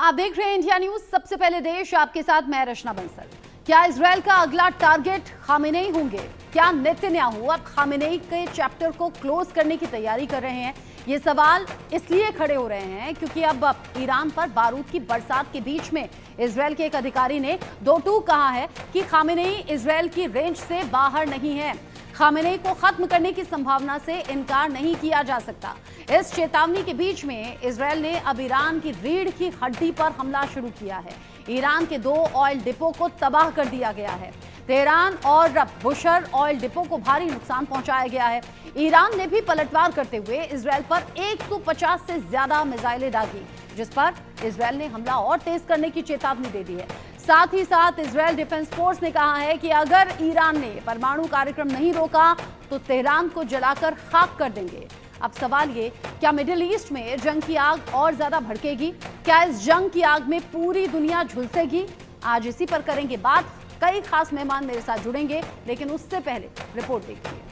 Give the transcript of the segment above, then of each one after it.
आप देख रहे हैं इंडिया न्यूज। सबसे पहले देश, आपके साथ मैं रचना बंसल। क्या इजराइल का अगला टारगेट खामेनेई होंगे? क्या नेतन्याहू अब खामेनेई के चैप्टर को क्लोज करने की तैयारी कर रहे हैं? ये सवाल इसलिए खड़े हो रहे हैं क्योंकि अब ईरान पर बारूद की बरसात के बीच में इजराइल के एक अधिकारी ने दो टूक कहा है कि खामेनेई इजराइल की रेंज से बाहर नहीं है। खामेनेई को खत्म करने की संभावना से इनकार नहीं किया जा सकता। इस चेतावनी के बीच में इजराइल ने अब ईरान की रीढ़ की हड्डी पर हमला शुरू किया है। ईरान के 2 ऑयल डिपो को तबाह कर दिया गया है। तेहरान और बुशर ऑयल डिपो को भारी नुकसान पहुंचाया गया है। ईरान ने भी पलटवार करते हुए इजराइल पर 150 से ज्यादा मिसाइलें दागी, जिस पर इजराइल ने हमला और तेज करने की चेतावनी दे दी है। साथ ही साथ इजराइल डिफेंस फोर्स ने कहा है कि अगर ईरान ने परमाणु कार्यक्रम नहीं रोका तो तेहरान को जलाकर खाक कर देंगे। अब सवाल ये, क्या मिडिल ईस्ट में जंग की आग और ज्यादा भड़केगी? क्या इस जंग की आग में पूरी दुनिया झुलसेगी? आज इसी पर करेंगे बात। कई खास मेहमान मेरे साथ जुड़ेंगे, लेकिन उससे पहले रिपोर्ट देखिए।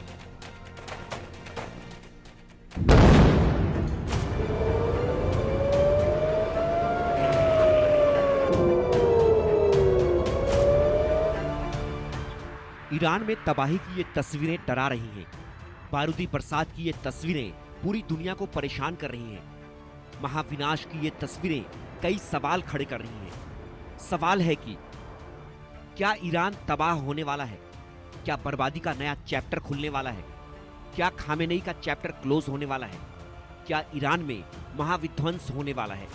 ईरान में तबाही की ये तस्वीरें डरा रही हैं। बारूदी बरसात की ये तस्वीरें पूरी दुनिया को परेशान कर रही हैं। महाविनाश की ये तस्वीरें कई सवाल खड़े कर रही हैं। सवाल है कि क्या ईरान तबाह होने वाला है? क्या बर्बादी का नया चैप्टर खुलने वाला है? क्या खामेनेई का चैप्टर क्लोज होने वाला है? क्या ईरान में महाविध्वंस होने वाला है?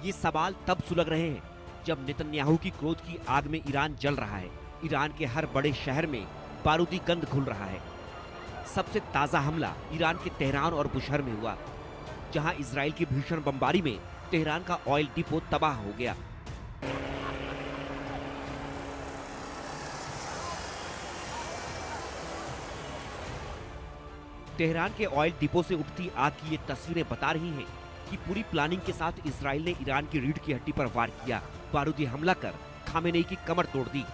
ये सवाल तब सुलग रहे हैं जब नेतन्याहू की क्रोध की आग में ईरान जल रहा है। ईरान के हर बड़े शहर में बारूदी गंध घुल रहा है। सबसे ताजा हमला ईरान के तेहरान और बुशहर में हुआ, जहां इजराइल की भीषण बमबारी में तेहरान का ऑयल डिपो तबाह हो गया। तेहरान के ऑयल डिपो से उठती आग की ये तस्वीरें बता रही हैं कि पूरी प्लानिंग के साथ इजराइल ने ईरान की रीढ़ की हड्डी पर वार किया, बारूदी हमला कर खामेनेई की कमर तोड़ दी।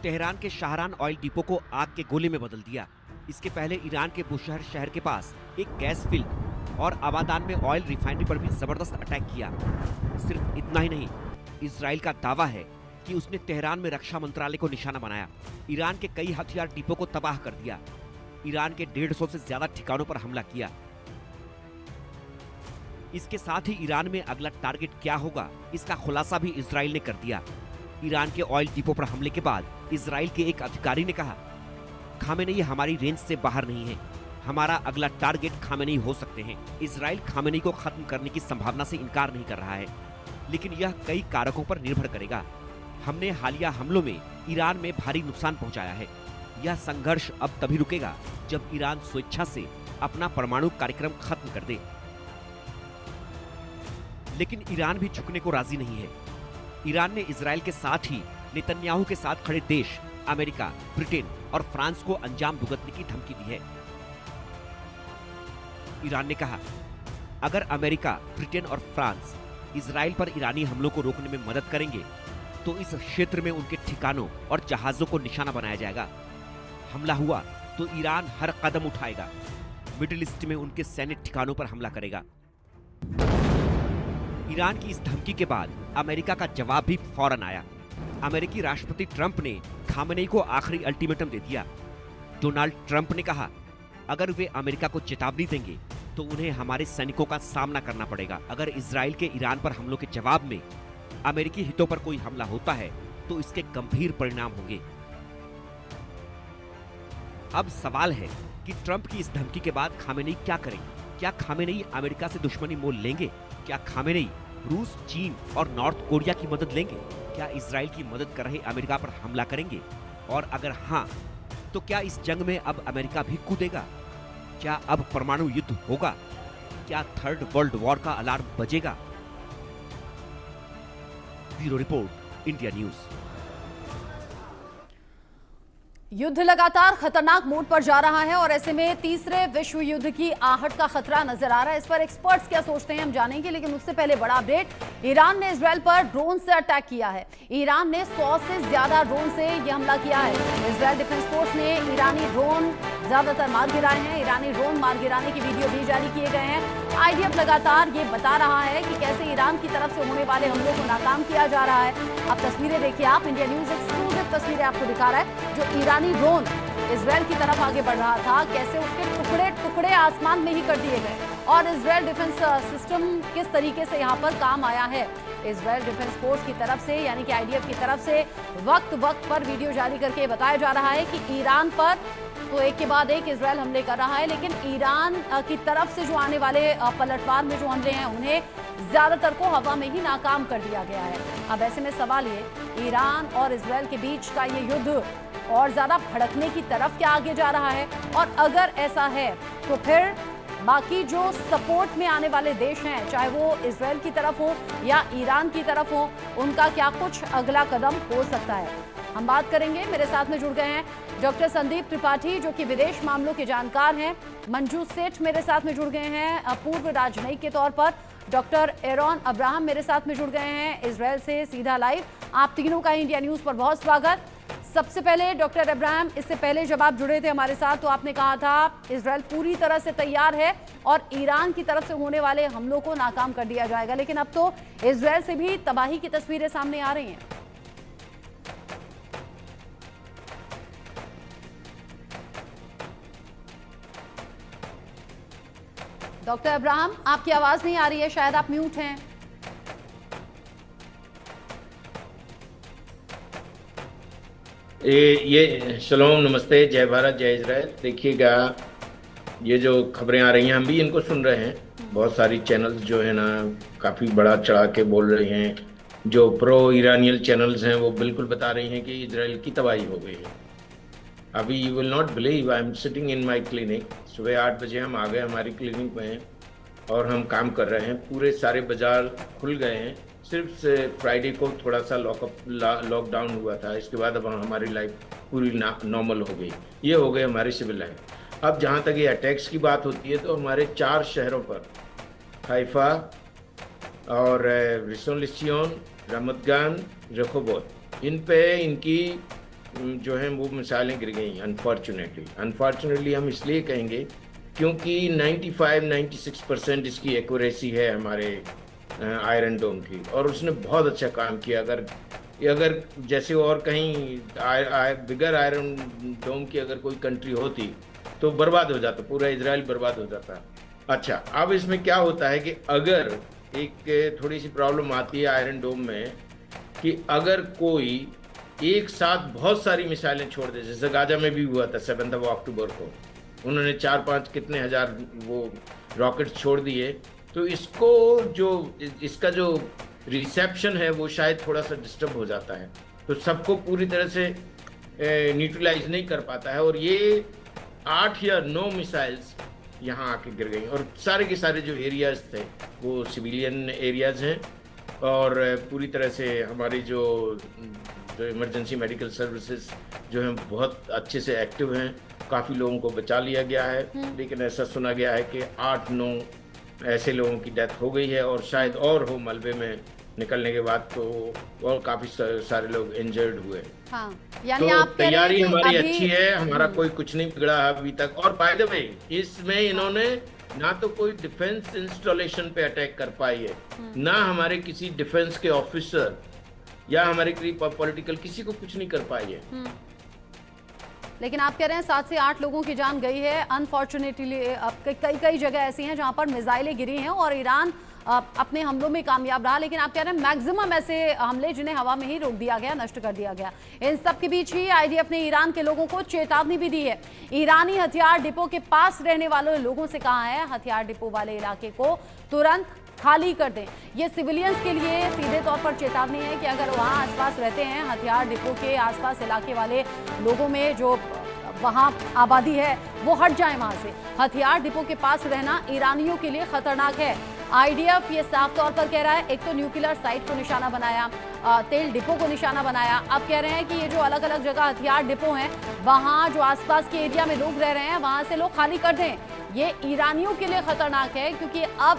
तेहरान के शाहरान ऑयल डिपो को आग के गोले में बदल दिया। इसके पहले ईरान के बुशहर शहर के पास एक गैस फील्ड और आबादान में ऑयल रिफाइनरी पर भी जबरदस्त अटैक किया। सिर्फ इतना ही नहीं, इजराइल का दावा है कि उसने तेहरान में रक्षा मंत्रालय को निशाना बनाया। ईरान के कई हथियार डिपो को तबाह कर दिया। ईरान के 150 से ज्यादा ठिकानों पर हमला किया। इसके साथ ही ईरान में अगला टारगेट क्या होगा, इसका खुलासा भी इजराइल ने कर दिया। ईरान के ऑयल डिपो पर हमले के बाद इजराइल के एक अधिकारी ने कहा, खामेनेई हमारी रेंज से बाहर नहीं है। हमारा अगला टारगेट खामेनेई हो सकते हैं। इजराइल खामेनेई को खत्म करने की संभावना से इनकार नहीं कर रहा है, लेकिन यह कई कारकों पर निर्भर करेगा। हमने हालिया हमलों में ईरान में भारी नुकसान पहुंचाया है। यह संघर्ष अब तभी रुकेगा जब ईरान स्वेच्छा से अपना परमाणु कार्यक्रम खत्म कर दे। लेकिन ईरान भी झुकने को राजी नहीं है। ईरान ने इजराइल के साथ ही नेतन्याहू के साथ खड़े देश अमेरिका, ब्रिटेन और फ्रांस को अंजाम भुगतने की धमकी दी है। ईरान ने कहा, अगर अमेरिका, ब्रिटेन और फ्रांस इजराइल पर ईरानी हमलों को रोकने में मदद करेंगे तो इस क्षेत्र में उनके ठिकानों और जहाजों को निशाना बनाया जाएगा। हमला हुआ तो ईरान हर कदम उठाएगा, मिडिल ईस्ट में उनके सैन्य ठिकानों पर हमला करेगा। ईरान की इस धमकी के बाद अमेरिका का जवाब भी फौरन आया। अमेरिकी राष्ट्रपति ट्रंप ने खामेनेई को आखिरी अल्टीमेटम दे दिया। डोनाल्ड ट्रंप ने कहा, अगर वे अमेरिका को चेतावनी देंगे तो उन्हें हमारे सैनिकों का सामना करना पड़ेगा। अगर इजराइल के ईरान पर हमलों के जवाब में अमेरिकी हितों पर कोई हमला होता है तो इसके गंभीर परिणाम होंगे। अब सवाल है कि ट्रंप की इस धमकी के बाद खामेनेई क्या करेंगे? क्या खामेनेई अमेरिका से दुश्मनी मोल लेंगे? क्या खामेनेई रूस, चीन और नॉर्थ कोरिया की मदद लेंगे? क्या इजराइल की मदद कर रहे अमेरिका पर हमला करेंगे? और अगर हाँ, तो क्या इस जंग में अब अमेरिका भी कूदेगा? क्या अब परमाणु युद्ध होगा? क्या थर्ड वर्ल्ड वॉर का अलार्म बजेगा? Bureau report, India news. युद्ध लगातार खतरनाक मोड पर जा रहा है और ऐसे में तीसरे विश्व युद्ध की आहट का खतरा नजर आ रहा है। इस पर एक्सपर्ट्स क्या सोचते हैं हम जानेंगे, लेकिन उससे पहले बड़ा अपडेट। ईरान ने इजरायल पर ड्रोन से अटैक किया है। ईरान ने 100 से ज्यादा ड्रोन से यह हमला किया है। इजरायल डिफेंस फोर्स ने ईरानी ड्रोन ज्यादातर मार गिराए हैं। ईरानी ड्रोन मार गिराने की वीडियो भी जारी किए गए हैं। आईडीएफ लगातार ये बता रहा है कि कैसे ईरान की तरफ से होने वाले हमलों को नाकाम किया जा रहा है। अब तस्वीरें देखिए आप, इंडिया न्यूज एक्सक्लूसिव तस्वीरें आपको दिखा रहा है। जो ईरानी ड्रोन इजरायल की तरफ आगे बढ़ रहा था, कैसे उसके टुकड़े टुकड़े आसमान में ही कर दिए गए और इजरायल डिफेंस सिस्टम किस तरीके से यहाँ पर काम आया है। इजरायल डिफेंस फोर्स की तरफ से यानी कि आईडीएफ की तरफ से वक्त वक्त पर वीडियो जारी करके बताया जा रहा है कि ईरान पर तो एक के बाद एक इजरायल हमले कर रहा है, लेकिन ईरान की तरफ से जो आने वाले पलटवार में जो हमले हैं उन्हें ज्यादातर को हवा में ही नाकाम कर दिया गया है। अब ऐसे में सवाल ये, ईरान और इजरायल के बीच का ये युद्ध और ज्यादा भड़कने की तरफ क्या आगे जा रहा है, और अगर ऐसा है तो फिर बाकी जो सपोर्ट में आने वाले देश हैं, चाहे वो इजरायल की तरफ हो या ईरान की तरफ हो, उनका क्या कुछ अगला कदम हो सकता है। हम बात करेंगे, मेरे साथ में जुड़ गए हैं डॉक्टर संदीप त्रिपाठी जो कि विदेश मामलों के जानकार हैं। मंजू सेठ मेरे साथ में जुड़ गए हैं पूर्व राजनयिक के तौर पर। डॉक्टर एरॉन अब्राहम मेरे साथ में जुड़ गए हैं इजरायल से सीधा लाइव। आप तीनों का इंडिया न्यूज पर बहुत स्वागत। सबसे पहले डॉक्टर अब्राहम, इससे पहले जब आप जुड़े थे हमारे साथ तो आपने कहा था इजरायल पूरी तरह से तैयार है और ईरान की तरफ से होने वाले हमलों को नाकाम कर दिया जाएगा, लेकिन अब तो इजरायल से भी तबाही की तस्वीरें सामने आ रही हैं। डॉक्टर अब्राहम, आपकी आवाज नहीं आ रही है, शायद आप म्यूट हैं। ये शलोम, नमस्ते, जय भारत, जय इजराइल। देखिएगा, ये जो खबरें आ रही हैं हम भी इनको सुन रहे हैं। बहुत सारी चैनल्स जो है ना काफ़ी बड़ा चढ़ा के बोल रहे हैं। जो प्रो ईरानियल चैनल्स हैं वो बिल्कुल बता रही हैं कि इजराइल की तबाही हो गई है। अभी you will not believe, I am sitting in my clinic. सुबह 8 बजे हम आ गए हमारी क्लिनिक में और हम काम कर रहे हैं। पूरे सारे बाजार खुल गए हैं। सिर्फ फ्राइडे को थोड़ा सा लॉकडाउन हुआ था, इसके बाद अब हमारी लाइफ पूरी नॉर्मल हो गई। ये हो गए हमारी सिविल लाइफ। अब जहाँ तक ये अटैक्स की बात होती है तो हमारे 4 शहरों पर, हाइफा और रिसोन लिसियोन, रमत गन, रेहोबोत, इन पे इनकी जो है वो मिसाइलें गिर गई। अनफॉर्चुनेटली हम इसलिए कहेंगे क्योंकि 95-96% इसकी एक्यूरेसी है हमारे आयरन डोम की, और उसने बहुत अच्छा काम किया। अगर जैसे और कहीं बिगर आयरन डोम की अगर कोई कंट्री होती तो बर्बाद हो जाता, पूरा इजराइल बर्बाद हो जाता। अच्छा, अब इसमें क्या होता है कि अगर एक थोड़ी सी प्रॉब्लम आती है आयरन डोम में कि अगर कोई एक साथ बहुत सारी मिसाइलें छोड़ दे, जैसे गाजा में भी हुआ था 7 अक्टूबर को, उन्होंने 4-5 कितने हजार वो रॉकेट्स छोड़ दिए, तो इसका जो रिसेप्शन है वो शायद थोड़ा सा डिस्टर्ब हो जाता है, तो सबको पूरी तरह से न्यूट्रलाइज नहीं कर पाता है। और ये 8 या 9 मिसाइल्स यहाँ आके गिर गई, और सारे के सारे जो एरियाज थे वो सिविलियन एरियाज हैं, और पूरी तरह से हमारी जो इमरजेंसी मेडिकल सर्विसेज जो हैं बहुत अच्छे से एक्टिव हैं। काफ़ी लोगों को बचा लिया गया है, लेकिन ऐसा सुना गया है कि 8-9 ऐसे लोगों की डेथ हो गई है, और शायद और हो मलबे में निकलने के बाद, तो और काफ़ी सारे लोग इंजर्ड हुए। हाँ, यानी तो आप तैयारी हमारी अच्छी है, हमारा कोई कुछ नहीं बिगड़ा अभी तक। और बाय द वे, इसमें इन्होंने ना तो कोई डिफेंस इंस्टॉलेशन पे अटैक कर पाई है, ना हमारे किसी डिफेंस के ऑफिसर या हमारे पॉलिटिकल किसी को कुछ नहीं कर पाई है। लेकिन आप कह रहे हैं 7 से 8 लोगों की जान गई है। अनफॉर्चुनेटली कई जगह ऐसी हैं जहां पर मिसाइलें गिरी हैं और ईरान अपने हमलों में कामयाब रहा, लेकिन आप कह रहे हैं मैक्सिमम ऐसे हमले जिन्हें हवा में ही रोक दिया गया, नष्ट कर दिया गया। इन सब के बीच ही आईडीएफ ने ईरान के लोगों को चेतावनी भी दी है। ईरानी हथियार डिपो के पास रहने वाले लोगों से कहा है हथियार डिपो वाले इलाके को तुरंत खाली कर दें। ये सिविलियंस के लिए सीधे तौर पर चेतावनी है कि अगर वहाँ आसपास रहते हैं, हथियार डिपो के आसपास इलाके वाले लोगों में जो वहाँ आबादी है वो हट जाए वहाँ से। हथियार डिपो के पास रहना ईरानियों के लिए खतरनाक है। आईडीएफ ये साफ तौर पर कह रहा है, एक तो न्यूक्लियर साइट को निशाना बनाया, तेल डिपो को निशाना बनाया। अब कह रहे हैं कि ये जो अलग अलग जगह हथियार डिपो हैं वहां जो आसपास के एरिया में लोग रह रहे हैं वहां से लोग खाली कर दें। ये ईरानियों के लिए खतरनाक है क्योंकि अब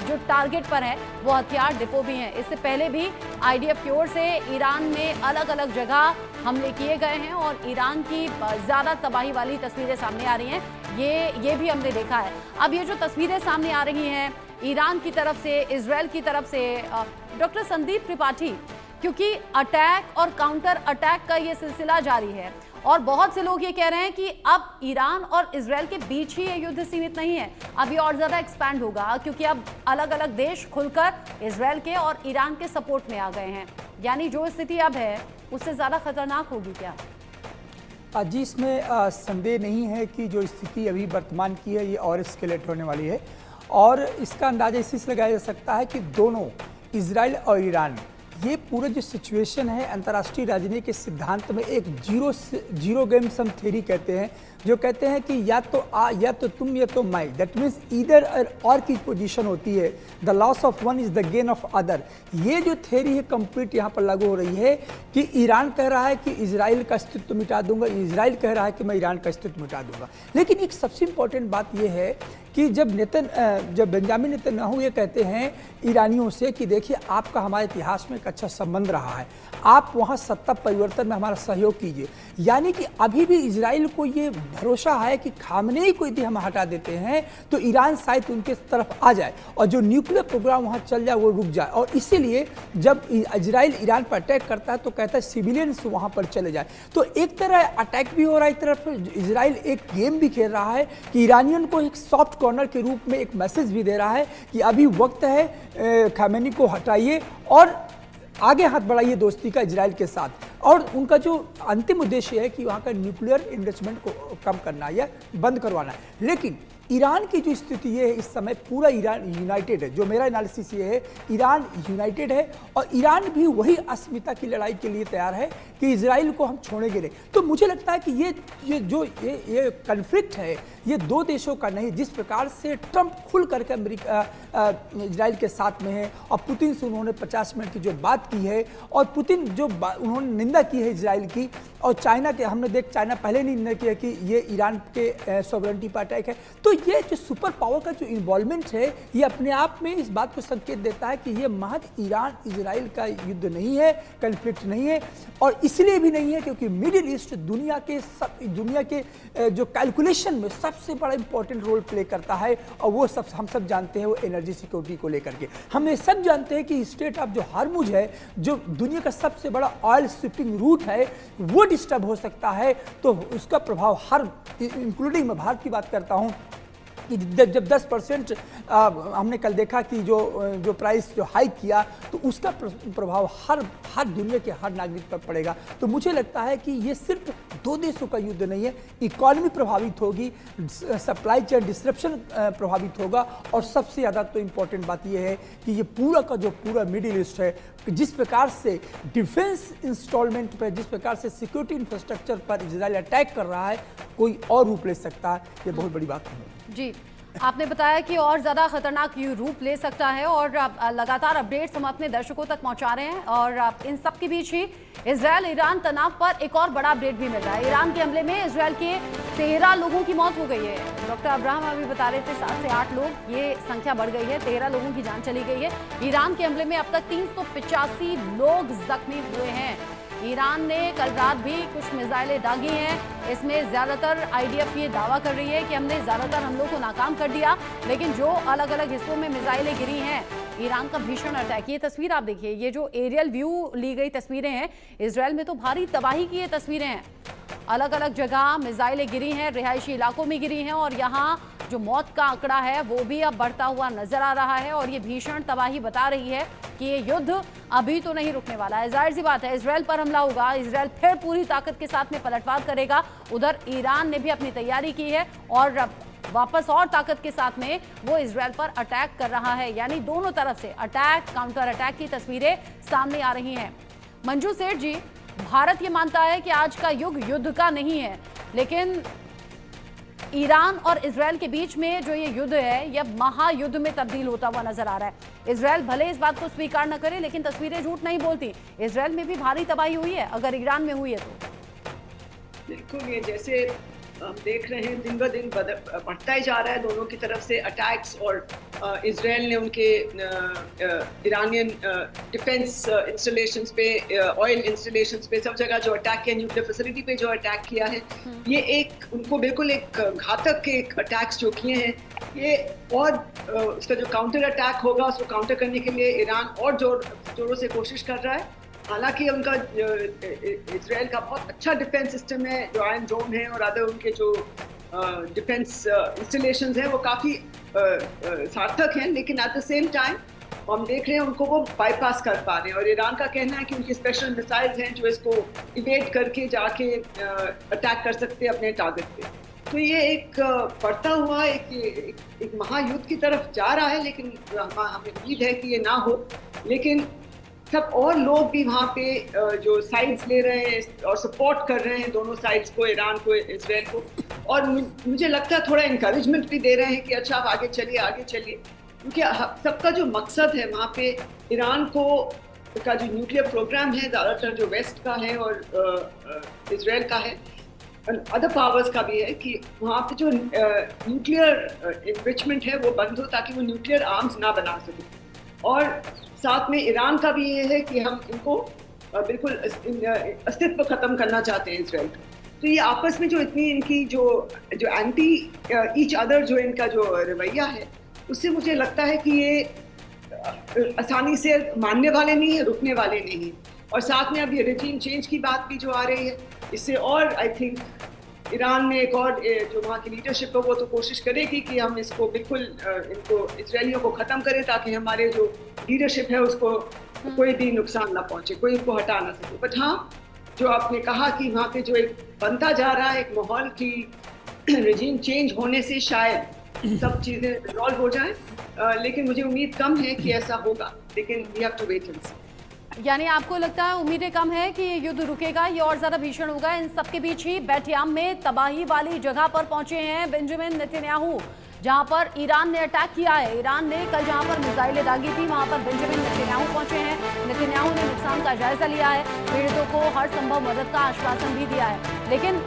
जो टारगेट पर है वो हथियार डिपो भी हैं। इससे पहले भी आईडीएफ की ओर से ईरान में अलग अलग जगह हमले किए गए हैं और ईरान की ज़्यादा तबाही वाली तस्वीरें सामने आ रही हैं। ये भी हमने देखा है। अब ये जो तस्वीरें सामने आ रही हैं ईरान की तरफ से, इजराइल की तरफ से, डॉक्टर संदीप त्रिपाठी, क्योंकि अटैक और काउंटर अटैक का ये सिलसिला जारी है और बहुत से लोग ये कह रहे हैं कि अब ईरान और इजराइल के बीच ही ये युद्ध सीमित नहीं है, अब ये और ज़्यादा एक्सपैंड होगा क्योंकि अब अलग अलग देश खुलकर इजराइल के और ईरान के सपोर्ट में आ गए हैं। यानी जो स्थिति अब है उससे ज़्यादा खतरनाक होगी क्या? जी, इसमें संदेह नहीं है कि जो स्थिति अभी वर्तमान की है ये और एस्केलेट होने वाली है और इसका अंदाजा इसी से लगाया जा सकता है कि दोनों इजराइल और ईरान ये पूरा जो सिचुएशन है अंतर्राष्ट्रीय राजनीति के सिद्धांत में एक जीरो गेम सम थ्योरी कहते हैं, जो कहते हैं कि या तो तुम या तो मैं, दैट मीन्स ईदर और की पोजीशन होती है। The loss of one is the gain of other. ये जो थ्योरी है कंप्लीट यहाँ पर लागू हो रही है कि ईरान कह रहा है कि इजराइल का अस्तित्व मिटा दूंगा, इजराइल कह रहा है कि मैं ईरान का अस्तित्व मिटा दूंगा। लेकिन एक सबसे इंपॉर्टेंट बात यह है कि जब बेंजामिन नेतन्याहू ये कहते हैं ईरानियों से कि देखिए आपका हमारे इतिहास में एक अच्छा संबंध रहा है, आप वहाँ सत्ता परिवर्तन में हमारा सहयोग कीजिए, यानी कि अभी भी इजराइल को ये भरोसा है कि खामनेई को यदि हम हटा देते हैं तो ईरान शायद उनके तरफ आ जाए और जो न्यूक्लियर प्रोग्राम वहाँ चल जाए वो रुक जाए। और इसीलिए जब इजराइल ईरान पर अटैक करता है तो कहता है सिविलियंस वहाँ पर चले जाए। तो एक तरह अटैक भी हो रहा है, एक तरफ इजराइल एक गेम भी खेल रहा है कि ईरानियन को एक सॉफ्ट कॉर्नर के रूप में एक मैसेज भी दे रहा है कि अभी वक्त है, खामेनी को हटाइए और आगे हाथ बढ़ाइए दोस्ती का इजराइल के साथ। और उनका जो अंतिम उद्देश्य है कि वहाँ का न्यूक्लियर इन्वेस्टमेंट को कम करना या बंद करवाना है। लेकिन ईरान की जो स्थिति है इस समय पूरा ईरान यूनाइटेड है। जो मेरा एनालिसिस ये है, ईरान यूनाइटेड है और ईरान भी वही अस्मिता की लड़ाई के लिए तैयार है कि इजराइल को हम छोड़ेंगे नहीं। तो मुझे लगता है कि ये कन्फ्लिक्ट है ये दो देशों का नहीं। जिस प्रकार से ट्रंप खुल करके इजराइल के साथ में है और पुतिन से उन्होंने 50 मिनट की जो बात की है और पुतिन जो उन्होंने निंदा की है इजराइल की, और चाइना के हमने चाइना पहले नहीं निंदा किया कि ये ईरान के सॉवरेनिटी पर अटैक है। तो ये जो सुपर पावर का जो इन्वॉल्वमेंट है ये अपने आप में इस बात को संकेत देता है कि ये महज ईरान इजराइल का युद्ध नहीं है, कन्फ्लिक्ट नहीं है। और इसलिए भी नहीं है क्योंकि मिडिल ईस्ट दुनिया के जो कैलकुलेशन में सबसे बड़ा इंपॉर्टेंट रोल प्ले करता है और वो हम सब जानते हैं, वो एनर्जी सिक्योरिटी को लेकर के। हम ये सब जानते हैं कि स्ट्रेट ऑफ जो हार्मुज है, जो दुनिया का सबसे बड़ा ऑयल शिपिंग रूट है, वो डिस्टर्ब हो सकता है। तो उसका प्रभाव हर, इंक्लूडिंग मैं भारत की बात करता हूँ, कि जब 10% हमने कल देखा कि जो प्राइस जो हाइक किया तो उसका प्रभाव हर दुनिया के हर नागरिक पर पड़ेगा। तो मुझे लगता है कि ये सिर्फ दो देशों का युद्ध नहीं है, इकॉनमी प्रभावित होगी, सप्लाई चेन डिस्ट्रप्शन प्रभावित होगा और सबसे ज़्यादा तो इम्पोर्टेंट बात यह है कि ये पूरा का जो पूरा मिडिल ईस्ट है, जिस प्रकार से डिफेंस इंस्टॉलमेंट पर, जिस प्रकार से सिक्योरिटी इंफ्रास्ट्रक्चर पर इजराइल अटैक कर रहा है, कोई और रूप ले सकता है। ये बहुत बड़ी बात है। जी, आपने बताया कि और ज़्यादा खतरनाक रूप ले सकता है और लगातार अपडेट्स हम अपने दर्शकों तक पहुंचा रहे हैं। और इन सब के बीच ही इजराइल ईरान तनाव पर एक और बड़ा अपडेट भी मिल रहा है। ईरान के हमले में इजराइल के 13 लोगों की मौत हो गई है। डॉक्टर अब्राहम अभी बता रहे थे 7 से 8 लोग, ये संख्या बढ़ गई है, 13 लोगों की जान चली गई है। ईरान के हमले में अब तक 385 लोग जख्मी हुए हैं। ईरान ने कल रात भी कुछ मिसाइलें दागी हैं। इसमें ज़्यादातर आईडीएफ ये दावा कर रही है कि हमने ज़्यादातर हमलों को नाकाम कर दिया, लेकिन जो अलग अलग हिस्सों में मिसाइलें गिरी हैं, ईरान का भीषण अटैक। ये तस्वीर आप देखिए, ये जो एरियल व्यू ली गई तस्वीरें हैं, इजराइल में तो भारी तबाही की ये तस्वीरें हैं। अलग अलग जगह मिसाइलें गिरी हैं, रिहायशी इलाकों में गिरी हैं और यहाँ जो मौत का आंकड़ा है वो भी अब बढ़ता हुआ नजर आ रहा है। और ये भीषण तबाही बता रही है कि ये युद्ध अभी तो नहीं रुकने वाला है। जाहिर सी बात है, इजराइल पर हमला होगा, इजराइल फिर पूरी ताकत के साथ में पलटवार करेगा। उधर ईरान ने भी अपनी तैयारी की है और वापस और ताकत के साथ में वो इजराइल पर अटैक कर रहा है। यानी दोनों तरफ से अटैक, काउंटर अटैक की तस्वीरें सामने आ रही हैं। मंजू सेठ जी, भारत ये मानता है कि आज का युग युद्ध का नहीं है, लेकिन ईरान और इजराइल के बीच में जो ये युद्ध है यह महायुद्ध में तब्दील होता हुआ नजर आ रहा है। इजराइल भले इस बात को स्वीकार न करे, लेकिन तस्वीरें झूठ नहीं बोलती। इजराइल में भी भारी तबाही हुई है, अगर ईरान में हुई है तो। बिल्कुल, ये जैसे हम देख रहे हैं दिन ब दिन बढ़ता ही जा रहा है दोनों की तरफ से अटैक्स, और इजराइल ने उनके ईरानियन डिफेंस इंस्टॉलेशंस पे, ऑयल इंस्टॉलेशंस पे, सब जगह जो अटैक किया, न्यूक्लियर फैसिलिटी पे जो अटैक किया है, ये एक उनको बिल्कुल एक घातक एक अटैक्स जो किए हैं ये, और उसका जो काउंटर अटैक होगा उसको काउंटर करने के लिए ईरान और जोरों से कोशिश कर रहा है। हालांकि उनका इजराइल का बहुत अच्छा डिफेंस सिस्टम है, जो आयरन डोम है और अदर उनके जो डिफेंस इंस्टॉलेशंस हैं वो काफ़ी सार्थक हैं, लेकिन एट द सेम टाइम हम देख रहे हैं उनको वो बाईपास कर पा रहे हैं, और ईरान का कहना है कि उनके स्पेशल मिसाइल्स हैं जो इसको इवेट करके जाके अटैक कर सकते हैं अपने टारगेट पे। तो ये एक बढ़ता हुआ एक महायुद्ध की तरफ जा रहा है, लेकिन हमें उम्मीद है कि ये ना हो। लेकिन सब और लोग भी वहाँ पे जो साइड्स ले रहे हैं और सपोर्ट कर रहे हैं दोनों साइड्स को, ईरान को, इजराइल को, और मुझे लगता है थोड़ा इंकरेजमेंट भी दे रहे हैं कि अच्छा आप आगे चलिए, क्योंकि सबका जो मकसद है वहाँ पे ईरान का जो न्यूक्लियर प्रोग्राम है ज़्यादातर जो वेस्ट का है और इजराइल का है, अदर पावर्स का भी है, कि वहाँ पे जो न्यूक्लियर इन्रिचमेंट है वो बंद हो ताकि वो न्यूक्लियर आर्म्स ना बना सके। और साथ में ईरान का भी ये है कि हम इनको बिल्कुल अस्तित्व खत्म करना चाहते हैं इजराइल का। तो ये आपस में जो इतनी इनकी जो एंटी ईच अदर जो इनका जो रवैया है, उससे मुझे लगता है कि ये आसानी से मानने वाले नहीं है, रुकने वाले नहीं है। और साथ में अब ये रेजीम चेंज की बात भी जो आ रही है, इससे और आई थिंक ईरान में एक और जो वहाँ की लीडरशिप है वो तो कोशिश करेगी कि हम इसको बिल्कुल इनको इजरायलियों को ख़त्म करें, ताकि हमारे जो लीडरशिप है उसको कोई भी नुकसान ना पहुँचे, कोई इनको हटा ना सके। बट हाँ, जो आपने कहा कि वहाँ पे जो एक बनता जा रहा है एक माहौल की रेजीम चेंज होने से शायद सब चीज़ें रिजॉल्व हो जाएं, लेकिन मुझे उम्मीद कम है कि ऐसा होगा, लेकिन we have to wait and see. यानी आपको लगता है उम्मीदें कम है कि ये युद्ध रुकेगा, ये और ज्यादा भीषण होगा। इन सबके बीच ही बेटयाम में तबाही वाली जगह पर पहुंचे हैं बेंजामिन नेतन्याहू, जहां पर ईरान ने अटैक किया है। ईरान ने कल जहां पर मिसाइलें दागी थी वहां पर बेंजामिन नेतन्याहू पहुंचे हैं। नेतन्याहू ने नुकसान का जायजा लिया है, पीड़ितों को हर संभव मदद का आश्वासन भी दिया है। लेकिन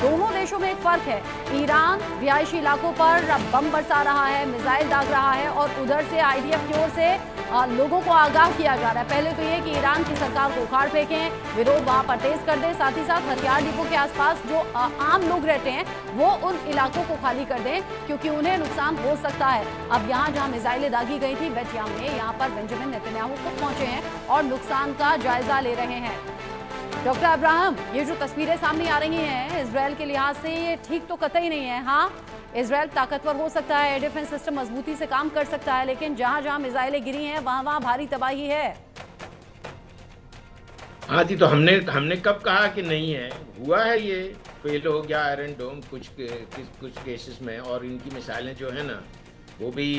दोनों देशों में एक फर्क है, ईरान रिहायशी इलाकों पर बम बरसा रहा है, मिसाइल दाग रहा है, और उधर से IDF की ओर से लोगों को आगाह किया जा रहा है। पहले तो ये कि ईरान की सरकार को उखाड़ फेंकें, विरोध वहां पर तेज कर दें, साथ ही साथ हथियार डिपो के आसपास जो आम लोग रहते हैं वो उन इलाकों को खाली कर दें, क्योंकि उन्हें नुकसान हो सकता है। अब यहाँ जहाँ मिसाइलें दागी गई थी बेटयाम में, यहाँ पर बेंजामिन नेतन्याहू खुद पहुंचे हैं और नुकसान का जायजा ले रहे हैं। डॉक्टर अब्राहम, ये जो तस्वीरें सामने आ रही हैं इजराइल के लिहाज से ये ठीक तो कतई नहीं है। हाँ, इजराइल ताकतवर हो सकता है, एयर डिफेंस सिस्टम मजबूती से काम कर सकता है, लेकिन जहां जहां मिसाइलें गिरी हैं वहां भारी तबाही है। हाँ जी, तो हमने कब कहा कि नहीं है, हुआ है, ये फेल हो गया आयरन डोम कुछ केसेस में, और इनकी मिसाइलें जो है ना वो भी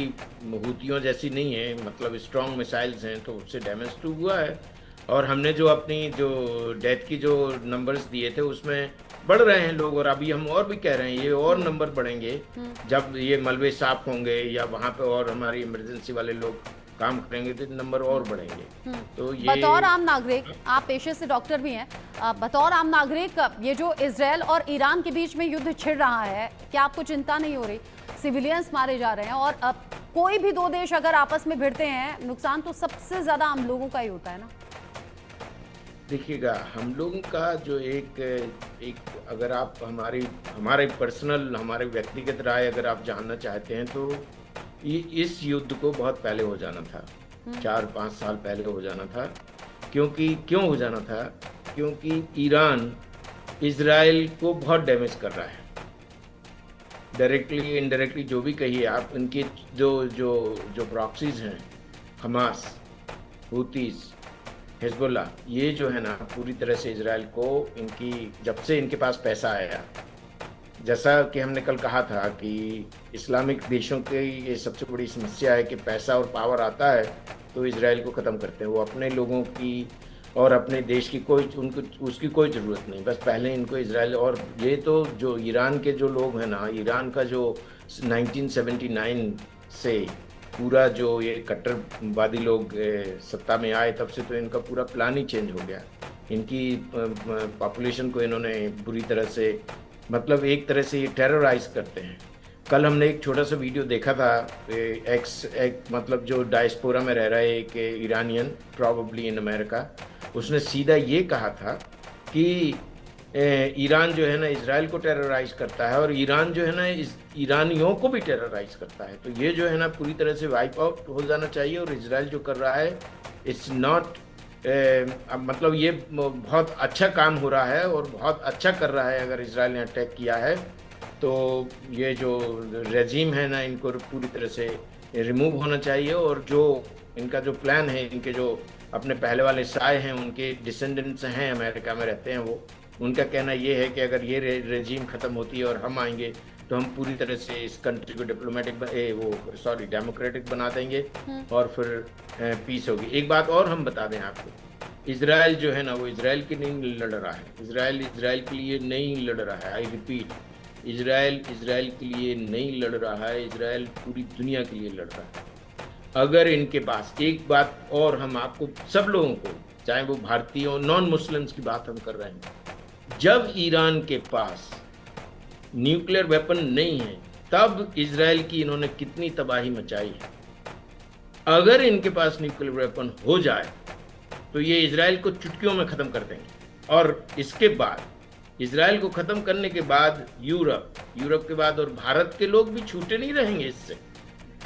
हूतियों जैसी नहीं है, मतलब स्ट्रॉन्ग मिसाइल्स हैं, तो उससे डैमेज तो हुआ है। और हमने जो अपनी जो डेथ की जो नंबर्स दिए थे उसमें बढ़ रहे हैं लोग, और अभी हम और भी कह रहे हैं ये और नंबर बढ़ेंगे जब ये मलबे साफ होंगे या वहाँ पे और हमारी इमरजेंसी वाले लोग काम करेंगे तो नंबर और बढ़ेंगे। तो ये बतौर आम नागरिक, आप पेशे से डॉक्टर भी हैं, बतौर आम नागरिक ये जो इजराइल और ईरान के बीच में युद्ध छिड़ रहा है, क्या आपको चिंता नहीं हो रही? सिविलियंस मारे जा रहे हैं, और अब कोई भी दो देश अगर आपस में भिड़ते हैं नुकसान तो सबसे ज्यादा आम लोगों का ही होता है ना। देखिएगा, हम लोगों का जो एक अगर आप हमारे पर्सनल, हमारे व्यक्तिगत राय अगर आप जानना चाहते हैं तो इस युद्ध को बहुत पहले हो जाना था, 4-5 साल पहले हो जाना था। क्यों हो जाना था? क्योंकि ईरान इजराइल को बहुत डैमेज कर रहा है, डायरेक्टली इनडायरेक्टली जो भी कहिए आप। इनके जो प्रॉक्सीज हैं, हमास, हूतीस, हिजबुल्लाह, ये जो है ना पूरी तरह से इजराइल को जब से इनके पास पैसा आया, जैसा कि हमने कल कहा था कि इस्लामिक देशों की ये सबसे बड़ी समस्या है कि पैसा और पावर आता है तो इजराइल को ख़त्म करते हैं। वो अपने लोगों की और अपने देश की उसकी कोई ज़रूरत नहीं, बस पहले इनको इजराइल। और ये तो जो ईरान के जो लोग हैं ना, ईरान का जो 1979 से पूरा जो ये कट्टरवादी लोग सत्ता में आए, तब से तो इनका पूरा प्लान ही चेंज हो गया। इनकी पॉपुलेशन को इन्होंने बुरी तरह से, मतलब एक तरह से ये टेरराइज करते हैं। कल हमने एक छोटा सा वीडियो देखा था, मतलब जो डायस्पोरा में रह रहा है एक ईरानियन, प्रॉबेबली इन अमेरिका, उसने सीधा ये कहा था कि ईरान जो है ना इजराइल को टेरराइज करता है और ईरान जो है ना ईरानियों को भी टेरराइज करता है। तो ये जो है ना पूरी तरह से वाइप आउट हो जाना चाहिए। और इजराइल जो कर रहा है इट्स नॉट, मतलब ये बहुत अच्छा काम हो रहा है और बहुत अच्छा कर रहा है। अगर इजराइल ने अटैक किया है तो ये जो रेजिम है ना इनको पूरी तरह से रिमूव होना चाहिए। और जो इनका जो प्लान है, इनके जो अपने पहले वाले साए हैं, उनके डिसेंडेंट्स हैं, अमेरिका में रहते हैं वो, उनका कहना ये है कि अगर ये रेजिम ख़त्म होती है और हम आएंगे तो हम पूरी तरह से इस कंट्री को डेमोक्रेटिक बना देंगे और फिर पीस होगी। एक बात और हम बता दें आपको, इजराइल जो है ना वो इजराइल के नहीं लड़ रहा है, इजराइल के लिए नहीं लड़ रहा है। आई रिपीट, इजराइल के लिए नहीं लड़ रहा है, इजराइल पूरी दुनिया के लिए लड़ रहा है। अगर इनके पास, एक बात और हम आपको सब लोगों को, चाहे वो भारतीय हो, नॉन मुस्लिम्स की बात हम कर रहे हैं, जब ईरान के पास न्यूक्लियर वेपन नहीं है तब इजराइल की इन्होंने कितनी तबाही मचाई है। अगर इनके पास न्यूक्लियर वेपन हो जाए तो ये इजराइल को चुटकियों में ख़त्म कर देंगे। और इसके बाद इजराइल को ख़त्म करने के बाद यूरोप के बाद और भारत के लोग भी छूटे नहीं रहेंगे इससे,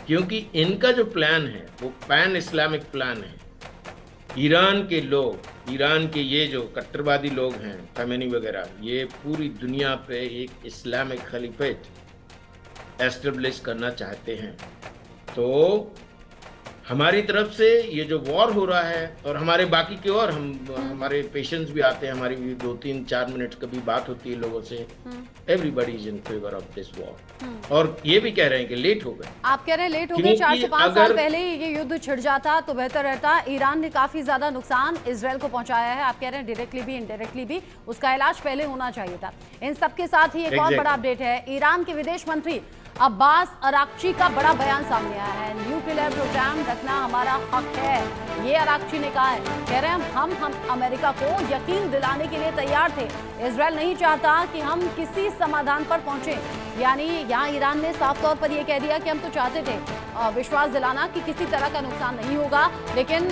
क्योंकि इनका जो प्लान है वो पैन इस्लामिक प्लान है। ईरान के लोग, ईरान के ये जो कट्टरवादी लोग हैं, खमेनी वगैरह, ये पूरी दुनिया पे एक इस्लामिक खलीफेट एस्टेब्लिश करना चाहते हैं। तो हमारी तरफ से ये जो वॉर हो रहा है, और हमारे बाकी के और हमारे पेशेंट्स भी आते हैं, हमारी भी 2-3-4 मिनट कभी बात होती है लोगों से, everybody is in favour of this war. और ये भी कह रहे हैं कि लेट हो गए। आप कह रहे हैं लेट हो गए, 4 से 5 साल पहले ही ये युद्ध छिड़ जाता तो बेहतर रहता। ईरान ने काफी ज्यादा नुकसान इजराइल को पहुंचाया है, आप कह रहे हैं डायरेक्टली भी इनडायरेक्टली भी, उसका इलाज पहले होना चाहिए था। इन सबके साथ ही एक और बड़ा अपडेट है, ईरान के विदेश मंत्री अब्बास अराक्ची का बड़ा बयान सामने आया है। न्यूक्लियर प्रोग्राम रखना हमारा हक है, ये अराक्ची ने कहा है। कह रहे हैं हम अमेरिका को यकीन दिलाने के लिए तैयार थे, इजराइल नहीं चाहता कि हम किसी समाधान पर पहुंचे। यानी यहाँ ईरान ने साफ तौर पर यह कह दिया कि हम तो चाहते थे विश्वास दिलाना कि किसी तरह का नुकसान नहीं होगा, लेकिन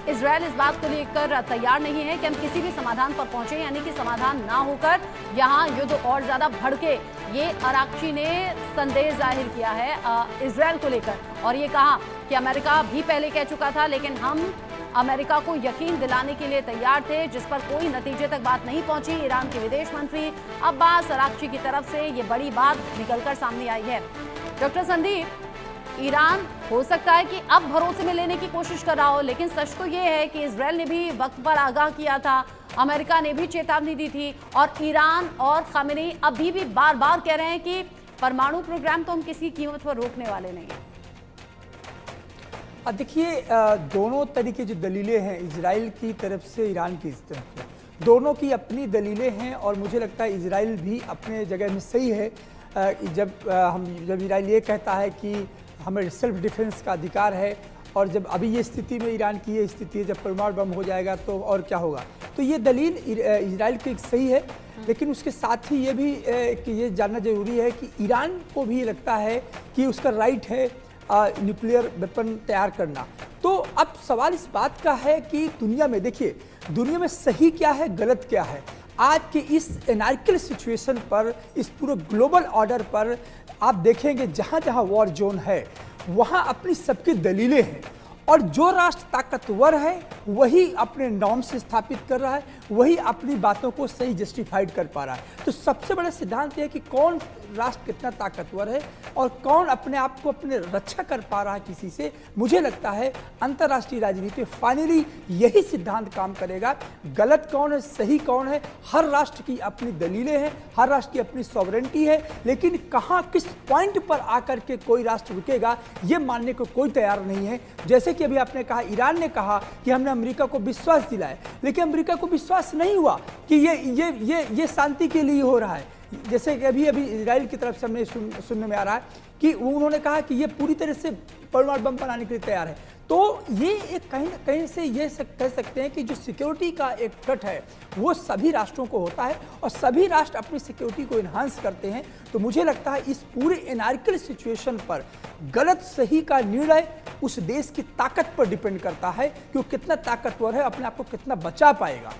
इजराइल इस बात को लेकर तैयार नहीं है कि हम किसी भी समाधान पर पहुंचे, यानी कि समाधान ना होकर यहाँ युद्ध और ज्यादा भड़के। ये अराक्ची ने संदेह जाहिर किया है इजराइल को लेकर, और ये कहा कि अमेरिका भी पहले कह चुका था, लेकिन हम अमेरिका को यकीन दिलाने के लिए तैयार थे, जिस पर कोई नतीजे तक बात नहीं पहुंची। ईरान के विदेश मंत्री अब्बास अराक्ची की तरफ से ये बड़ी बात निकलकर सामने आई है। डॉक्टर संदीप, ईरान हो सकता है कि अब भरोसे में लेने की कोशिश कर रहा हो, लेकिन सच तो ये है कि इजराइल ने भी वक्त पर आगाह किया था, अमेरिका ने भी चेतावनी दी थी, और ईरान और खामेनी अभी भी बार बार कह रहे हैं कि परमाणु प्रोग्राम तो हम किसी कीमत पर रोकने वाले नहीं हैं। देखिए, दोनों तरीके जो दलीलें हैं, इजराइल की तरफ से, ईरान की तरफ से, दोनों की अपनी दलीलें हैं, और मुझे लगता है इजराइल भी अपने जगह में सही है। जब इजराइल ये कहता है कि हमें सेल्फ डिफेंस का अधिकार है, और जब अभी ये स्थिति में ईरान की ये स्थिति है, जब परमाणु बम हो जाएगा तो और क्या होगा, तो ये दलील इजराइल की सही है। लेकिन उसके साथ ही ये भी कि ये जानना जरूरी है कि ईरान को भी लगता है कि उसका राइट है न्यूक्लियर वेपन तैयार करना। तो अब सवाल इस बात का है कि दुनिया में, देखिए दुनिया में सही क्या है, गलत क्या है। आज के इस एनार्कियल सिचुएशन पर, इस पूरे ग्लोबल ऑर्डर पर आप देखेंगे जहाँ जहाँ वॉर जोन है वहाँ अपनी सबकी दलीलें हैं, और जो राष्ट्र ताकतवर है वही अपने नॉर्म से स्थापित कर रहा है, वही अपनी बातों को सही जस्टिफाइड कर पा रहा है। तो सबसे बड़ा सिद्धांत यह है कि कौन राष्ट्र कितना ताकतवर है और कौन अपने आप को अपने रक्षा कर पा रहा है किसी से। मुझे लगता है अंतर्राष्ट्रीय राजनीति में फाइनली यही सिद्धांत काम करेगा। गलत कौन है, सही कौन है, हर राष्ट्र की अपनी दलीलें हैं, हर राष्ट्र की अपनी सॉवरेंटी है, लेकिन कहाँ किस पॉइंट पर आकर के कोई राष्ट्र रुकेगा ये मानने को कोई तैयार नहीं है। जैसे कि अभी आपने कहा, ईरान ने कहा कि हमने अमेरिका को विश्वास दिलाया, लेकिन अमेरिका को विश्वास नहीं हुआ कि ये शांति के लिए हो रहा है। जैसे कि अभी अभी इजराइल की तरफ से हमने सुनने में आ रहा है कि उन्होंने कहा कि ये पूरी तरह से परमाणु बम बनाने के लिए तैयार है। तो ये एक कहीं ना कहीं से ये कह सकते हैं कि जो सिक्योरिटी का एक तट है वो सभी राष्ट्रों को होता है और सभी राष्ट्र अपनी सिक्योरिटी को इन्हांस करते हैं। तो मुझे लगता है इस पूरे एनार्किक सिचुएशन पर गलत सही का निर्णय उस देश की ताकत पर डिपेंड करता है कि वो कितना ताकतवर है, अपने आप को कितना बचा पाएगा।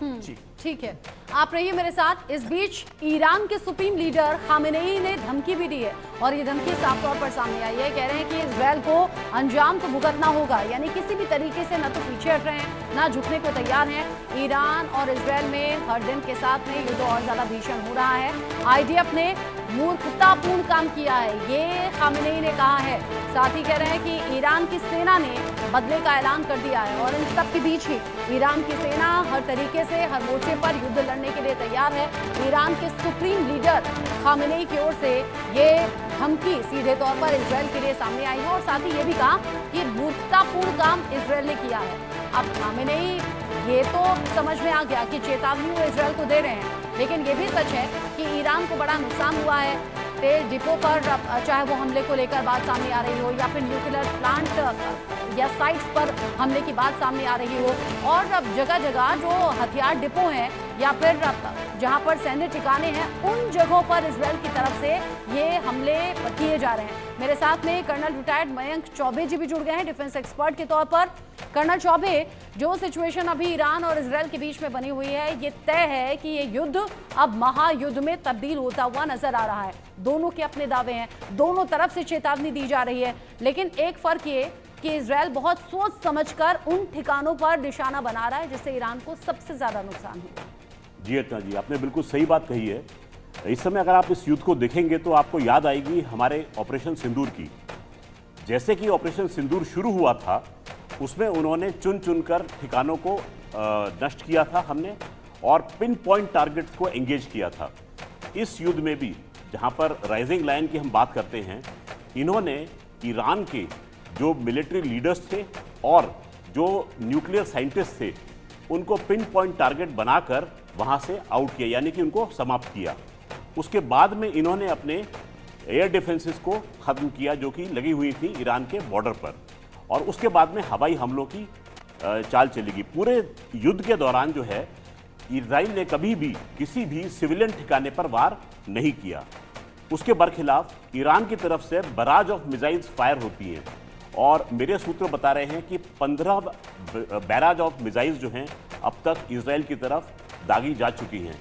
जी ठीक है, आप रहिए मेरे साथ। इस बीच ईरान के सुप्रीम लीडर खामेनेई ने धमकी भी दी है और ये धमकी साफ तौर पर सामने आई है। कह रहे हैं कि इजरायल को अंजाम तो भुगतना होगा, यानी किसी भी तरीके से न तो पीछे हट रहे हैं ना झुकने को तैयार हैं। ईरान और इजरायल में हर दिन के साथ में युद्ध और ज्यादा भीषण हो रहा है। IDF ने मूर्खतापूर्ण काम किया है, ये खामेनेई ने कहा है। साथ ही कह रहे हैं कि ईरान की सेना ने बदले का ऐलान कर दिया है और इन सब के बीच ही ईरान की सेना हर तरीके से हर मोर्चे पर युद्ध लड़ने के लिए तैयार है। ईरान के सुप्रीम लीडर खामेनेई की ओर से ये धमकी सीधे तौर पर इजरायल के लिए सामने आई है और साथ ही ये भी कहा कि मूर्खतापूर्ण काम इजरायल ने किया है। अब खामेनेई ये तो समझ में आ गया कि चेतावनी वो इजरायल को दे रहे हैं, लेकिन ये भी सच है कि ईरान को बड़ा नुकसान हुआ है। तेल डिपो पर चाहे वो हमले को लेकर बात सामने आ रही हो या फिर न्यूक्लियर प्लांट या साइट्स पर हमले की बात सामने आ रही हो, और जगह जगह जो हथियार डिपो हैं या फिर जहां पर सैन्य ठिकाने हैं उन जगहों पर इजरायल की तरफ से ये हमले किए जा रहे हैं। मेरे साथ में कर्नल रिटायर्ड मयंक चौबे जी भी जुड़ गए हैं डिफेंस एक्सपर्ट के तौर पर। कर्नल चौबे, जो सिचुएशन अभी ईरान और इजरायल के बीच में बनी हुई है, ये तय है कि ये युद्ध अब महायुद्ध में तब्दील होता हुआ नजर आ रहा है। दोनों के अपने दावे हैं, दोनों तरफ से चेतावनी दी जा रही है, लेकिन एक फर्क ये कि इजरायल बहुत सोच समझकर उन ठिकानों पर निशाना बना रहा है जिससे ईरान को सबसे ज्यादा नुकसान हुआ। जी अर्चना जी, आपने बिल्कुल सही बात कही है। इस समय अगर आप इस युद्ध को देखेंगे तो आपको याद आएगी हमारे ऑपरेशन सिंदूर की। जैसे कि ऑपरेशन सिंदूर शुरू हुआ था उसमें उन्होंने चुन चुनकर ठिकानों को नष्ट किया था हमने, और पिन पॉइंट टारगेट्स को एंगेज किया था। इस युद्ध में भी जहां पर राइजिंग लायन की हम बात करते हैं, इन्होंने ईरान के जो मिलिट्री लीडर्स थे और जो न्यूक्लियर साइंटिस्ट थे उनको पिन पॉइंट टारगेट बनाकर वहां से आउट किया, यानी कि उनको समाप्त किया। उसके बाद में इन्होंने अपने एयर डिफेंसेस को खत्म किया जो कि लगी हुई थी ईरान के बॉर्डर पर, और उसके बाद में हवाई हमलों की चाल चलेगी। पूरे युद्ध के दौरान जो है इजराइल ने कभी भी किसी भी सिविलियन ठिकाने पर वार नहीं किया। उसके बरखिलाफ ईरान की तरफ से बराज ऑफ मिसाइल्स फायर होती हैं, और मेरे सूत्र बता रहे हैं कि 15 बैराज ऑफ मिसाइल्स जो हैं अब तक इजराइल की तरफ दागी जा चुकी हैं।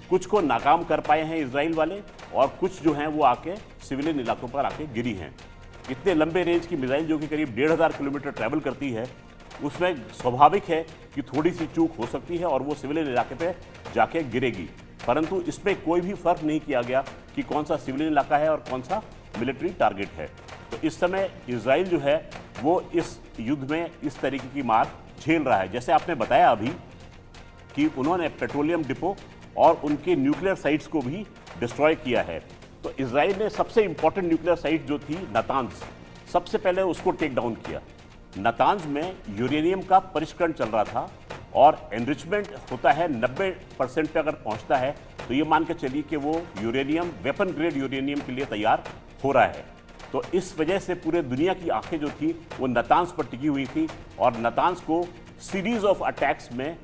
कुछ को नाकाम कर पाए हैं इजराइल वाले, और कुछ जो हैं वो आके सिविलियन इलाकों पर आके गिरी हैं। इतने लंबे रेंज की मिसाइल जो कि करीब 1500 किलोमीटर ट्रैवल करती है, उसमें स्वाभाविक है कि थोड़ी सी चूक हो सकती है और वो सिविलियन इलाके पे जाके गिरेगी। परंतु इसमें कोई भी फर्क नहीं किया गया कि कौन सा सिविलियन इलाका है और कौन सा मिलिट्री टारगेट है। तो इस समय इजराइल जो है वो इस युद्ध में इस तरीके की मार झेल रहा है। जैसे आपने बताया अभी कि उन्होंने पेट्रोलियम डिपो और उनके न्यूक्लियर साइट्स को भी डिस्ट्रॉय किया है। तो इजराइल ने सबसे इंपॉर्टेंट न्यूक्लियर साइट जो थी नातांज, सबसे पहले उसको टेक डाउन किया। नातांज में यूरेनियम का परिष्करण चल रहा था और एनरिचमेंट होता है 90% पे अगर पहुंचता है तो ये मान के चलिए कि वो यूरेनियम वेपन ग्रेड यूरेनियम के लिए तैयार हो रहा है। तो इस वजह से पूरे दुनिया की आंखें जो थी वो नातांज पर टिकी हुई थी, और नातांज को सीरीज ऑफ अटैक्स में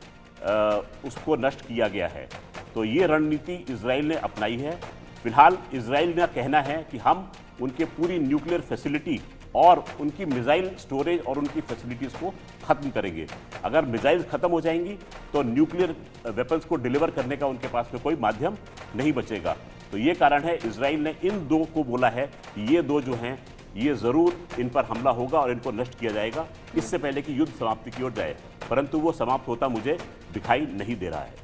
उसको नष्ट किया गया है। तो ये रणनीति इजराइल ने अपनाई है। फिलहाल इजराइल का कहना है कि हम उनके पूरी न्यूक्लियर फैसिलिटी और उनकी मिसाइल स्टोरेज और उनकी फैसिलिटीज़ को ख़त्म करेंगे। अगर मिसाइल ख़त्म हो जाएंगी तो न्यूक्लियर वेपन्स को डिलीवर करने का उनके पास में कोई माध्यम नहीं बचेगा। तो ये कारण है इजराइल ने इन दो को बोला है कि ये दो जो हैं ये ज़रूर इन पर हमला होगा और इनको नष्ट किया जाएगा इससे पहले कि युद्ध समाप्ति की ओर जाए, परंतु वो समाप्त होता मुझे दिखाई नहीं दे रहा है।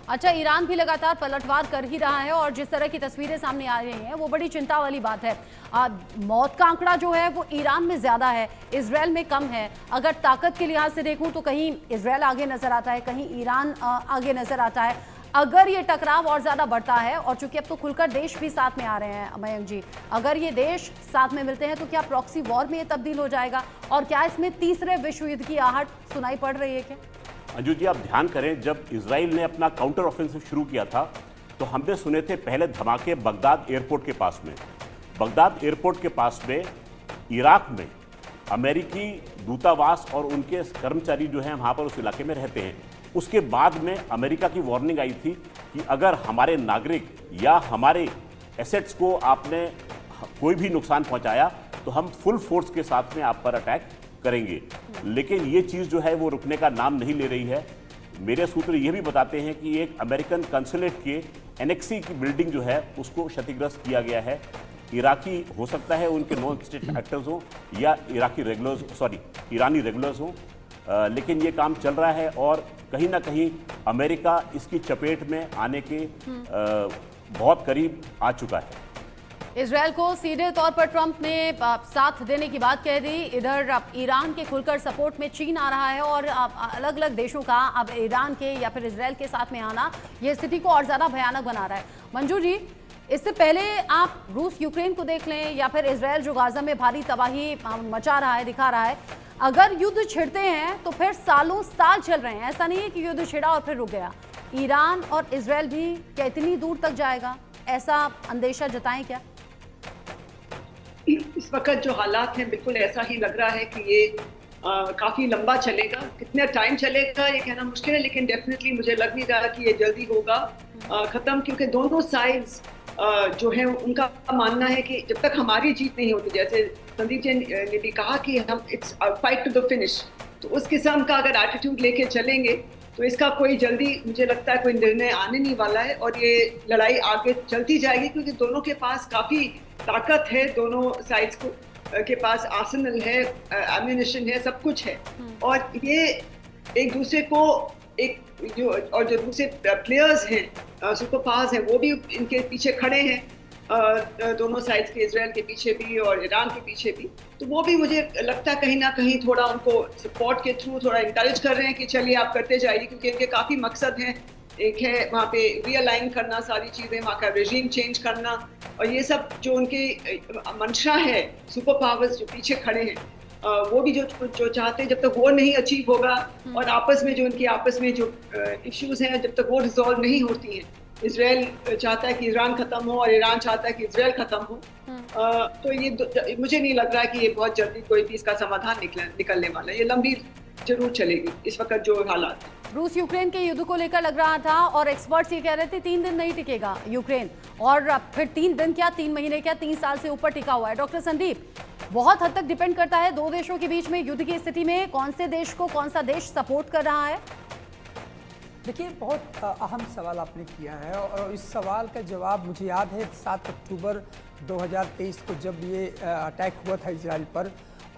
अच्छा, ईरान भी लगातार पलटवार कर ही रहा है और जिस तरह की तस्वीरें सामने आ रही हैं वो बड़ी चिंता वाली बात है। मौत का आंकड़ा जो है वो ईरान में ज्यादा है, इजरायल में कम है। अगर ताकत के लिहाज से देखूं तो कहीं इजरायल आगे नजर आता है, कहीं ईरान आगे नजर आता है। अगर ये टकराव और ज्यादा बढ़ता है, और चूंकि अब तो खुलकर देश भी साथ में आ रहे हैं मयंक जी, अगर ये देश साथ में मिलते हैं तो क्या प्रॉक्सी वॉर में ये तब्दील हो जाएगा, और क्या इसमें तीसरे विश्व युद्ध की आहट सुनाई पड़ रही है क्या? अंजू जी, आप ध्यान करें, जब इजराइल ने अपना काउंटर ऑफेंसिव शुरू किया था तो हमने सुने थे पहले धमाके बगदाद एयरपोर्ट के पास में। बगदाद एयरपोर्ट के पास में इराक में अमेरिकी दूतावास और उनके कर्मचारी जो हैं वहाँ पर उस इलाके में रहते हैं। उसके बाद में अमेरिका की वार्निंग आई थी कि अगर हमारे नागरिक या हमारे एसेट्स को आपने कोई भी नुकसान पहुंचाया तो हम फुल फोर्स के साथ में आप पर अटैक करेंगे। लेकिन ये चीज़ जो है वो रुकने का नाम नहीं ले रही है। मेरे सूत्र ये भी बताते हैं कि एक अमेरिकन कंसुलेट के एनेक्सी की बिल्डिंग जो है उसको क्षतिग्रस्त किया गया है। इराकी हो सकता है उनके नॉन स्टेट एक्टर्स हो या ईरानी रेगुलर्स हो, लेकिन ये काम चल रहा है और कहीं ना कहीं अमेरिका इसकी चपेट में आने के बहुत करीब आ चुका है। इजरायल को सीधे तौर पर ट्रंप ने साथ देने की बात कह दी। इधर अब ईरान के खुलकर सपोर्ट में चीन आ रहा है और अलग अलग देशों का अब ईरान के या फिर इजरायल के साथ में आना ये स्थिति को और ज्यादा भयानक बना रहा है। मंजू जी, इससे पहले आप रूस यूक्रेन को देख लें या फिर इजरायल जो गाजा में भारी तबाही मचा रहा है, दिखा रहा है, अगर युद्ध छिड़ते हैं तो फिर सालों साल चल रहे हैं। ऐसा नहीं है कि युद्ध छिड़ा और फिर रुक गया। ईरान और इजरायल भी क्या इतनी दूर तक जाएगा, ऐसा अंदेशा जताएं क्या? इस वक्त जो हालात हैं बिल्कुल ऐसा ही लग रहा है कि ये काफी लंबा चलेगा। कितने टाइम चलेगा ये कहना मुश्किल है, लेकिन डेफिनेटली मुझे लग नहीं रहा कि ये जल्दी होगा खत्म, क्योंकि दोनों साइड्स जो है उनका मानना है कि जब तक हमारी जीत नहीं होती, जैसे संदीप जी ने भी कहा कि हम it's fight to the finish, तो उस किस्म का अगर एटीट्यूड लेके चलेंगे तो इसका कोई जल्दी मुझे लगता है कोई निर्णय आने नहीं वाला है और ये लड़ाई आगे चलती जाएगी, क्योंकि दोनों के पास काफी ताकत है, दोनों साइड्स के पास आर्सेनल है, एम्यूनिशन है, सब कुछ है और ये एक दूसरे को जो दूसरे प्लेयर्स हैं, सुपर पावर्स हैं, वो भी इनके पीछे खड़े हैं, दोनों साइड्स के, इजराइल के पीछे भी और ईरान के पीछे भी। तो वो भी मुझे लगता है कहीं ना कहीं थोड़ा उनको सपोर्ट के थ्रू थोड़ा इंकरेज कर रहे हैं कि चलिए आप करते जाइए, क्योंकि इनके काफ़ी मकसद हैं। एक है वहाँ पे रियलाइन करना सारी चीज़ें, वहाँ का रेजीम चेंज करना, और ये सब जो उनकी मंशा है, सुपर पावर्स जो पीछे खड़े हैं वो भी जो चाहते हैं, जब तक वो नहीं अचीव होगा और आपस में जो उनकी आपस में जो इश्यूज हैं जब तक वो रिजॉल्व नहीं होती हैं, इजराइल चाहता है कि ईरान खत्म हो और ईरान चाहता है कि इजराइल खत्म हो, तो ये मुझे नहीं लग रहा है कि ये बहुत जल्दी कोई भी इसका समाधान निकलने वाला है। ये लंबी जरूर चलेगी इस वक्त जो हालात। रूस यूक्रेन के युद्ध को लेकर लग रहा था और एक्सपर्ट्स ये कह रहे थे 3 दिन नहीं टिकेगा यूक्रेन, और फिर 3 दिन क्या 3 महीने क्या 3 साल से ऊपर टिका हुआ है। डॉक्टर संदीप, बहुत हद तक डिपेंड करता है दो देशों के बीच में युद्ध की स्थिति में कौन से देश को कौन सा देश सपोर्ट कर रहा है। देखिए, बहुत अहम सवाल आपने किया है और इस सवाल का जवाब मुझे याद है 7 अक्टूबर 2023 को जब ये अटैक हुआ था इजराइल पर,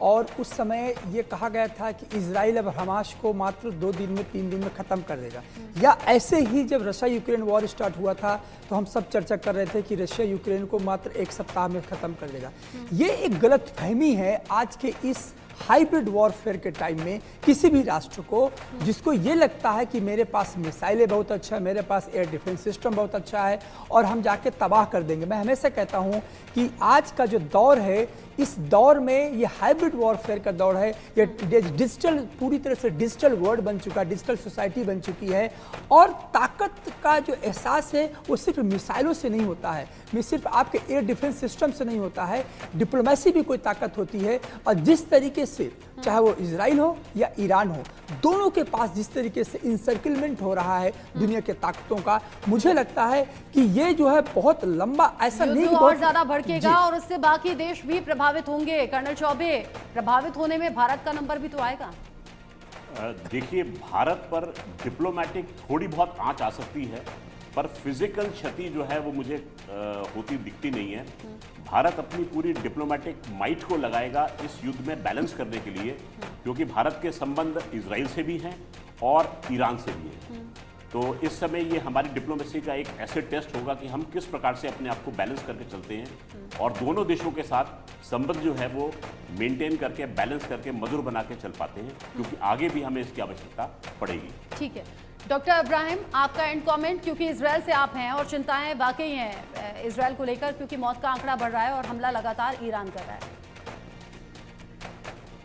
और उस समय ये कहा गया था कि इजराइल अब हमास को मात्र 2 दिन में 3 दिन में ख़त्म कर देगा। या ऐसे ही जब रशिया यूक्रेन वॉर स्टार्ट हुआ था तो हम सब चर्चा कर रहे थे कि रशिया यूक्रेन को मात्र 1 सप्ताह में ख़त्म कर देगा। ये एक गलतफहमी है आज के इस हाइब्रिड वॉरफेयर के टाइम में किसी भी राष्ट्र को, जिसको ये लगता है कि मेरे पास मिसाइलें बहुत अच्छा है, मेरे पास एयर डिफेंस सिस्टम बहुत अच्छा है और हम जाके तबाह कर देंगे। मैं हमेशा कहता हूँ कि आज का जो दौर है, इस दौर में ये हाइब्रिड वॉरफेयर का दौर है। ये डिजिटल, पूरी तरह से डिजिटल वर्ल्ड बन चुका है, डिजिटल सोसाइटी बन चुकी है, और ताकत का जो एहसास है वो सिर्फ मिसाइलों से नहीं होता है, सिर्फ आपके एयर डिफेंस सिस्टम से नहीं होता है, डिप्लोमेसी भी कोई ताकत होती है। और जिस तरीके से चाहे वो इजराइल हो या ईरान हो, दोनों के पास जिस तरीके से इंसर्किलमेंट हो रहा है दुनिया के ताकतों का, मुझे लगता है कि ये जो है बहुत लंबा, ऐसा नहीं कि और ज्यादा भड़केगा और उससे बाकी देश भी प्रभावित होंगे। कर्नल चौबे, प्रभावित होने में भारत का नंबर भी तो आएगा। देखिए, भारत पर डिप्लोमेटिक थोड़ी बहुत आंच आ सकती है, पर फिजिकल क्षति जो है वो मुझे होती दिखती नहीं है। भारत अपनी पूरी डिप्लोमेटिक माइट को लगाएगा इस युद्ध में बैलेंस करने के लिए, क्योंकि भारत के संबंध इजराइल से भी हैं और ईरान से भी हैं। तो इस समय ये हमारी डिप्लोमेसी का एक ऐसे टेस्ट होगा कि हम किस प्रकार से अपने आप को बैलेंस करके चलते हैं और दोनों देशों के साथ संबंध जो है वो मेंटेन करके, बैलेंस करके, मधुर बना के चल पाते हैं, क्योंकि आगे भी हमें इसकी आवश्यकता पड़ेगी। ठीक है डॉक्टर इब्राहिम, आपका एंड कमेंट, क्योंकि इजराइल से आप हैं और चिंताएं वाकई हैं इजराइल को लेकर, क्योंकि मौत का आंकड़ा बढ़ रहा है और हमला लगातार ईरान कर रहा है।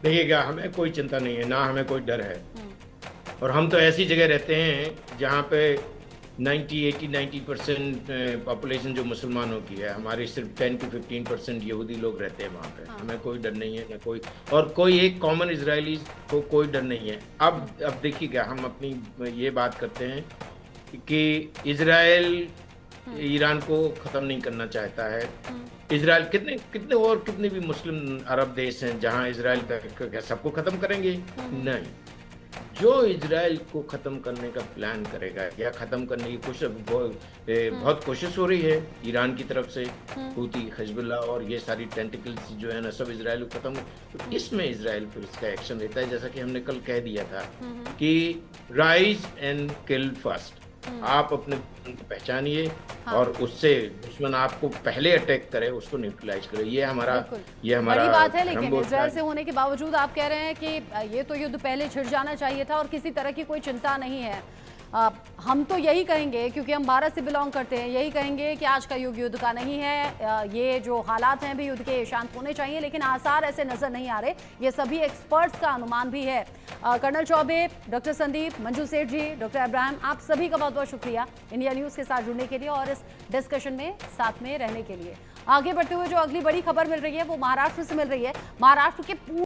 देखिएगा, हमें कोई चिंता नहीं है, ना हमें कोई डर है, और हम तो ऐसी जगह रहते हैं जहाँ पे 90% पॉपुलेशन जो मुसलमानों की है, हमारे सिर्फ 10 to 15% यहूदी लोग रहते हैं वहाँ पे। हमें कोई डर नहीं है, न कोई, और कोई एक कॉमन इजरायली को कोई डर नहीं है। अब देखिएगा, हम अपनी ये बात करते हैं कि इजराइल ईरान को ख़त्म नहीं करना चाहता है। इजराइल कितने और कितने भी मुस्लिम अरब देश हैं जहाँ इजराइल का सबको ख़त्म करेंगे? नहीं, जो इजराइल को ख़त्म करने का प्लान करेगा या ख़त्म करने की कोशिश, बहुत कोशिश हो रही है ईरान की तरफ से, हूती, हिजबुल्ला और ये सारी टेंटिकल्स जो है ना, सब इजराइल को ख़त्म, तो इसमें इजराइल फिर इसका एक्शन लेता है। जैसा कि हमने कल कह दिया था कि राइज एंड किल फर्स्ट, आप अपने दुश्मन को पहचानिए और उससे दुश्मन आपको पहले अटैक करे, उसको न्यूट्रलाइज करे। ये हमारा बड़ी बात है। लेकिन धर्म इजराइल से होने के बावजूद आप कह रहे हैं कि ये तो युद्ध पहले छिड़ जाना चाहिए था और किसी तरह की कोई चिंता नहीं है। हम तो यही कहेंगे, क्योंकि हम भारत से बिलोंग करते हैं, यही कहेंगे कि आज का युग युद्ध का नहीं है। ये जो हालात हैं भी युद्ध के शांत होने चाहिए, लेकिन आसार ऐसे नजर नहीं आ रहे। ये सभी एक्सपर्ट्स का अनुमान भी है। कर्नल चौबे, डॉक्टर संदीप, मंजू सेठ जी, डॉक्टर अब्राहम, आप सभी का बहुत बहुत शुक्रिया इंडिया न्यूज़ के साथ जुड़ने के लिए और इस डिस्कशन में साथ में रहने के लिए। आगे बढ़ते हुए जो अगली बड़ी खबर मिल रही है वो महाराष्ट्र से मिल रही है। महाराष्ट्र के